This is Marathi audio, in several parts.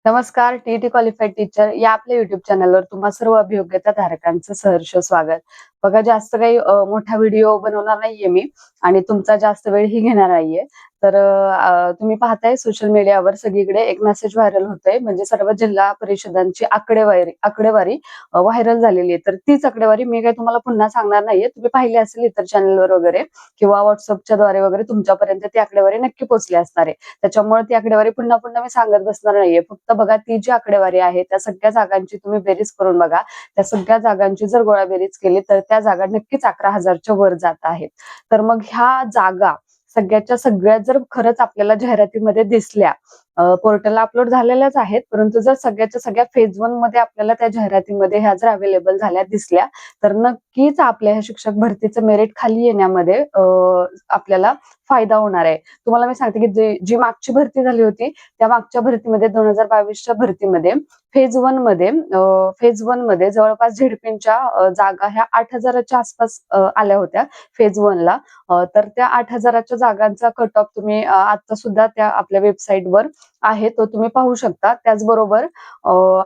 नमस्कार, टी क्वालिफाईड टीचर या आपल्या युट्यूब चॅनलवर तुम्हा सर्व अभियोग्यता धारकांचं सहर्ष स्वागत. बघा, जास्त काही मोठा व्हिडिओ बनवणार नाहीये मी आणि तुमचा जास्त वेळही घेणार नाहीये. तर तुम्ही पाहताय सोशल मीडियावर सगळीकडे एक मेसेज व्हायरल होतोय, म्हणजे सर्व जिल्हा परिषदांची आकडेवारी व्हायरल झालेली आहे. तर तीच आकडेवारी मी काही तुम्हाला पुन्हा सांगणार नाहीये. तुम्ही पाहिली असेल इतर चॅनलवर वगैरे किंवा व्हॉट्सअपच्या द्वारे वगैरे तुमच्यापर्यंत ती आकडेवारी नक्की पोहोचली असणार आहे. त्याच्यामुळे ती आकडेवारी पुन्हा पुन्हा मी सांगत बसणार नाहीये. फक्त बघा, ती जी आकडेवारी आहे त्या सगळ्या जागांची तुम्ही बेरीज करून बघा. त्या सगळ्या जागांची जर गोळाबेरीज केली तर त्या जागा नक्कीच 11,000च्या वर जात आहेत. तर मग ह्या जागा सगळ्याच्या सगळ्या जर खरंच आपल्याला जाहिरातीमध्ये दिसल्या, पोर्टलला अपलोड झालेल्याच आहेत, परंतु जर सगळ्याच्या सगळ्या फेज 1 मध्ये आपल्याला त्या जाहिरातीमध्ये ह्या जर अवेलेबल झाल्या दिसल्या, तर नक्कीच आपल्या ह्या शिक्षक भरतीचं मेरिट खाली येण्यामध्ये आपल्याला फायदा होणार आहे. तुम्हाला मी सांगते की जी मागची भरती झाली होती, त्या मागच्या भरतीमध्ये 2022च्या भरतीमध्ये फेज 1 मध्ये जवळपास झेडपीच्या जागा ह्या 8,000च्या आसपास आल्या होत्या फेज 1ला. तर त्या 8,000च्या जागांचा कट ऑफ तुम्ही आता सुद्धा त्या आपल्या वेबसाईटवर आहे, तो तुम्ही पाहू शकता. त्याचबरोबर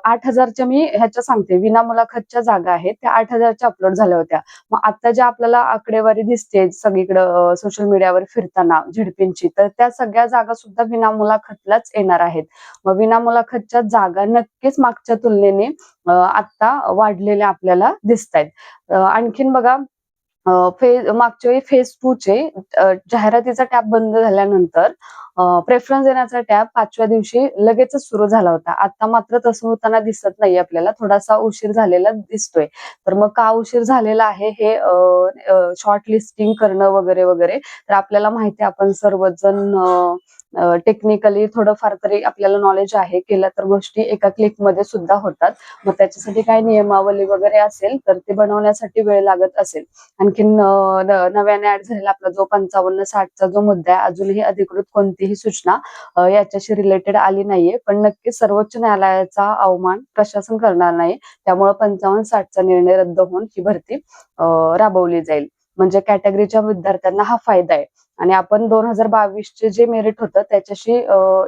8,000च्या मी ह्याच्या सांगते, विना मुलाखतच्या जागा आहेत त्या 8,000च्या अपलोड झाल्या होत्या. मग आता ज्या आपल्याला आकडेवारी दिसते सगळीकडे सोशल मीडियावर फिरताना झेडपींची, तर त्या सगळ्या जागा सुद्धा विना मुलाखतलाच येणार आहेत. मग विना मुलाखतच्या जागा नक्कीच मागच्या तुलनेने आता वाढलेल्या आपल्याला दिसतायत. आणखीन बघा, मागच्या वेळी फेज 2 चे जाहिरातीचा टॅब बंद झाल्यानंतर प्रेफरन्स देण्याचा टॅब 5व्या दिवशी लगेचच सुरू झाला होता. आता मात्र तसं होताना दिसत नाही, आपल्याला थोडासा उशीर झालेला दिसतोय. तर मग का उशीर झालेला आहे हे शॉर्ट लिस्टिंग करणं वगैरे वगैरे, तर आपल्याला माहिती आहे, आपण सर्वजण टेक्निकली थोडंफार तरी आपल्याला नॉलेज आहे. केल्या तर गोष्टी एका क्लिकमध्ये सुद्धा होतात. मग त्याच्यासाठी काय नियमावली वगैरे असेल तर ते बनवण्यासाठी वेळ लागत असेल. आणखीन नव्याने ऍड झालेला आपला जो 55-60चा जो मुद्दा आहे, अजूनही अधिकृत कोणतीही सूचना याच्याशी रिलेटेड आली नाहीये. पण नक्कीच सर्वोच्च न्यायालयाचा अवमान प्रशासन करणार नाही. त्यामुळे 55-60चा निर्णय रद्द होऊन ही भरती राबवली जाईल. म्हणजे कॅटेगरीच्या विद्यार्थ्यांना हा फायदा आहे. आणि आपण 2022चे जे मेरिट होतं त्याच्याशी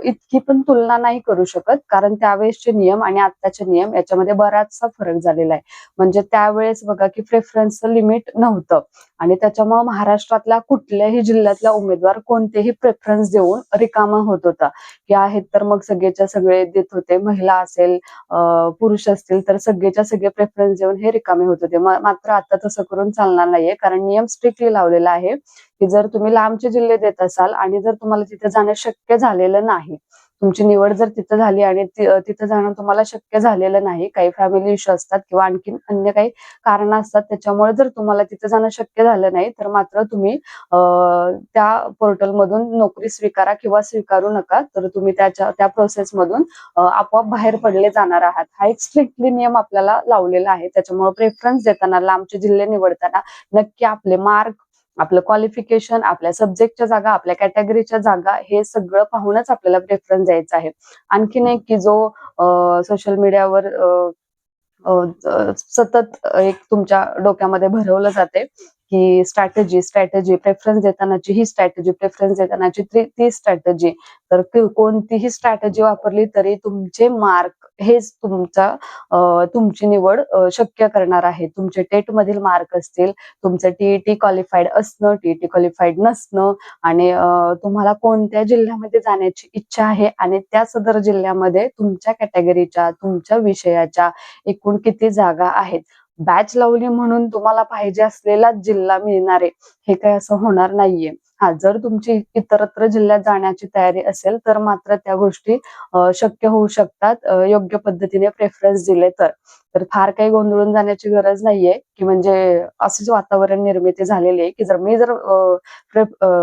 इतकी पण तुलना नाही करू शकत, कारण त्यावेळेसचे नियम आणि आत्ताचे नियम याच्यामध्ये बराचसा फरक झालेला आहे. म्हणजे त्यावेळेस बघा की प्रेफरन्सचं लिमिट नव्हतं आणि त्याच्यामुळे महाराष्ट्रातल्या कुठल्याही जिल्ह्यातला उमेदवार कोणतेही प्रेफरन्स देऊन रिकामा होत होता, की आहेत तर मग सगळेच्या सगळे देत होते. महिला असेल, पुरुष असतील, तर सगळेच्या सगळे प्रेफरन्स देऊन हे रिकामे होत होते. मात्र आता तसं करून चालणार नाहीये, कारण नियम स्ट्रिक्टली लावलेला आहे की जर तुम्ही लांबचे जिल्हे देत असाल आणि जर तुम्हाला तिथे जाणं शक्य झालेलं नाही, तुमची निवड जर तिथं झाली आणि तिथं जाणं तुम्हाला शक्य झालेलं नाही, काही फॅमिली इश्यू असतात किंवा आणखीन अन्य काही कारण असतात, त्याच्यामुळे जर तुम्हाला तिथं जाणं शक्य झालं नाही, तर मात्र तुम्ही त्या पोर्टलमधून नोकरी स्वीकारा किंवा स्वीकारू नका, तर तुम्ही त्या प्रोसेसमधून आपोआप बाहेर पडले जाणार आहात. हा एक स्ट्रिक्टली नियम आपल्याला लावलेला आहे. त्याच्यामुळे प्रेफरन्स देताना, लांबचे जिल्हे निवडताना नक्की आपले मार्क, आपलं क्वालिफिकेशन, आपल्या सब्जेक्टच्या जागा, आपल्या कॅटेगरीच्या जागा, हे सगळं पाहूनच आपल्याला प्रेफरन्स द्यायचा आहे. आणखीन एक की जो सोशल मीडियावर सतत एक तुमच्या डोक्यामध्ये भरवलं जाते की स्ट्रॅटेजी प्रेफरन्स देतानाची ही स्ट्रॅटेजी, प्रेफरन्स देतानाची ती स्ट्रॅटेजी. तर कोणतीही स्ट्रॅटेजी वापरली तरी तुमचे मार्क हेच तुमची निवड शक्य करणार आहे. तुमचे टेट मधील मार्क असतील, तुमचं टीईटी क्वालिफाईड असणं, टीईटी क्वालिफाईड नसणं, आणि तुम्हाला कोणत्या जिल्ह्यामध्ये जाण्याची इच्छा आहे आणि त्या सदर जिल्ह्यामध्ये तुमच्या कॅटेगरीच्या, तुमच्या विषयाच्या एकूण किती जागा आहेत. बॅच लावली म्हणून तुम्हाला पाहिजे असलेला जिल्हा मिळणार आहे, हे काही असं होणार नाहीये. हा, जर तुमची इतरत्र जिल्ह्यात जाण्याची तयारी असेल तर मात्र त्या गोष्टी शक्य होऊ शकतात, योग्य पद्धतीने प्रेफरन्स दिले तर. तर फार काही गोंधळून जाण्याची गरज नाहीये, की म्हणजे अशीच वातावरण निर्मिती झालेली आहे की जर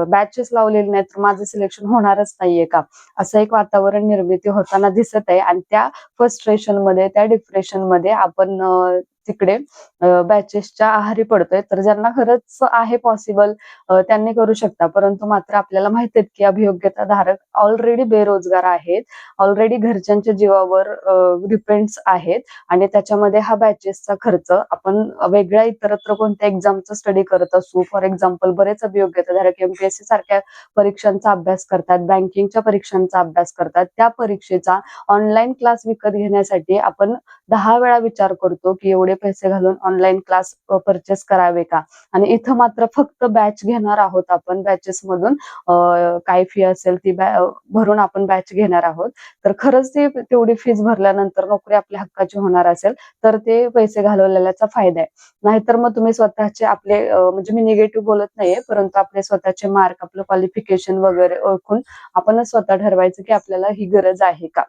बॅचेस लावलेले नाही तर माझं सिलेक्शन होणारच नाहीये का, असं एक वातावरण निर्मिती होताना दिसत आहे. आणि त्या फ्रस्ट्रेशन मध्ये, त्या डिप्रेशन मध्ये आपण तिकडे बॅचेसच्या आहारी पडतोय. तर ज्यांना खरंच आहे पॉसिबल त्यांनी करू शकता. परंतु मात्र आपल्याला माहिती आहे की अभियोग्यता धारक ऑलरेडी बेरोजगार आहेत. ऑलरेडी घरच्यांच्या जीवावर डिपेंड्स आहेत आणि त्याच्यामध्ये हा बॅचेसचा खर्च आपण वेगळ्या इतरत्र कोणत्या एक्झामचा स्टडी करत असू, फॉर एक्झाम्पल बरेच अभियोग्यताधारक एमपीएससी सारख्या परीक्षांचा अभ्यास करतात, बँकिंगच्या परीक्षांचा अभ्यास करतात. त्या परीक्षेचा ऑनलाईन क्लास विकत घेण्यासाठी आपण 10 वेळा विचार करतो की एवढे पैसे घालून ऑनलाईन क्लास परचेस करावे का? आणि इथं मात्र फक्त बॅच घेणार आहोत आपण. बॅचेस मधून काय फी असेल ती भरून आपण बॅच घेणार आहोत. तर खरंच ते तेवढी फीस भरल्यानंतर नोकरी आपल्या हक्काची होणार असेल तर ते पैसे घालवलेल्याचा फायदा आहे. नाहीतर मग तुम्ही स्वतःचे आपले म्हणजे मी निगेटिव्ह बोलत नाहीये, परंतु आपले स्वतःचे मार्क, आपलं क्वालिफिकेशन वगैरे ओळखून आपणच स्वतः ठरवायचं की आपल्याला ही गरज आहे का?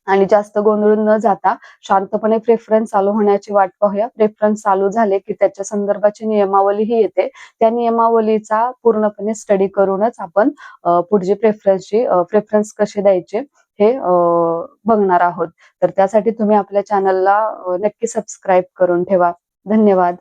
आणि जास्त गोंधळून न जाता शांतपणे प्रेफरन्स चालू होण्याची वाट पाहूया. प्रेफरन्स चालू झाले की त्याच्या संदर्भाची नियमावलीही येते. त्या नियमावलीचा पूर्णपणे स्टडी करूनच आपण पुढची प्रेफरन्स कसे द्यायचे हे बघणार आहोत. तर त्यासाठी तुम्ही आपल्या चॅनलला नक्की सबस्क्राईब करून ठेवा. धन्यवाद.